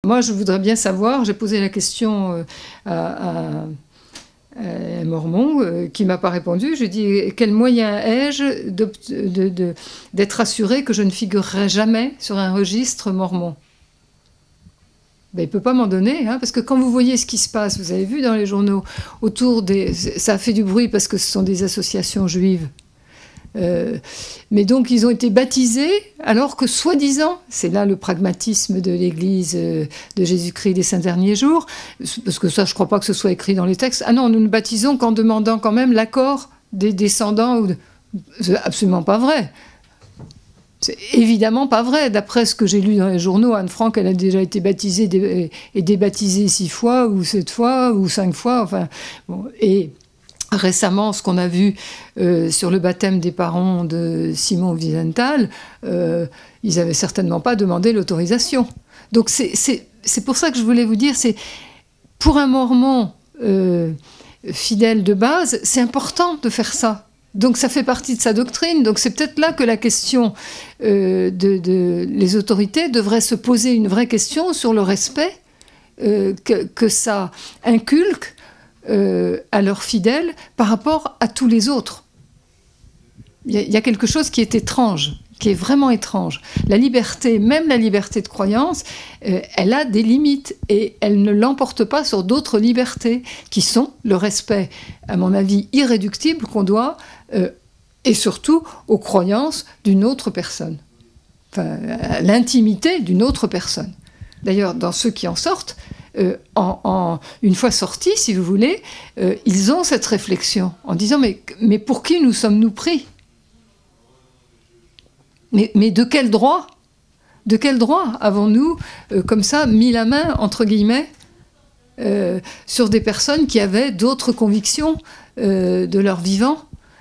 Moi, je voudrais bien savoir, j'ai posé la question à un mormon qui ne m'a pas répondu. Je lui ai dit, quel moyen ai-je d'être assuré que je ne figurerai jamais sur un registre mormon? Ben, il ne peut pas m'en donner, hein, parce que quand vous voyez ce qui se passe, vous avez vu dans les journaux, autour des... Ça a fait du bruit parce que ce sont des associations juives. Mais donc ils ont été baptisés alors que soi-disant, c'est là le pragmatisme de l'Église de Jésus-Christ des Saints Derniers Jours, parce que ça je ne crois pas que ce soit écrit dans les textes. Ah non, nous ne baptisons qu'en demandant quand même l'accord des descendants. C'est absolument pas vrai. C'est évidemment pas vrai. D'après ce que j'ai lu dans les journaux, Anne Frank, elle a déjà été baptisée et débaptisée 6 fois ou 7 fois ou 5 fois. Enfin, bon, et récemment, ce qu'on a vu sur le baptême des parents de Simon Wiesenthal, ils n'avaient certainement pas demandé l'autorisation. Donc c'est pour ça que je voulais vous dire, c'est pour un mormon fidèle de base, c'est important de faire ça. Donc ça fait partie de sa doctrine. Donc c'est peut-être là que la question les autorités devraient se poser une vraie question sur le respect que ça inculque à leurs fidèles par rapport à tous les autres. Il y a quelque chose qui est étrange, qui est vraiment étrange. La liberté, même la liberté de croyance, elle a des limites et elle ne l'emporte pas sur d'autres libertés qui sont le respect, à mon avis, irréductible qu'on doit, et surtout aux croyances d'une autre personne, enfin, à l'intimité d'une autre personne. D'ailleurs, dans ceux qui en sortent, une fois sortis, si vous voulez, ils ont cette réflexion en disant mais pour qui nous sommes-nous pris? Mais de quel droit? De quel droit avons-nous, comme ça, mis la main, entre guillemets, sur des personnes qui avaient d'autres convictions de leur vivant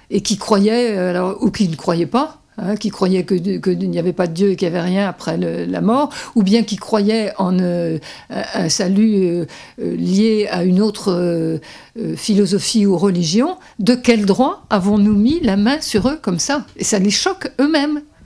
et qui croyaient, ou qui ne croyaient pas, hein, qui croyaient qu'il n'y avait pas de Dieu et qu'il n'y avait rien après la mort, ou bien qui croyaient en un salut lié à une autre philosophie ou religion. De quel droit avons-nous mis la main sur eux comme ça? Et ça les choque eux-mêmes.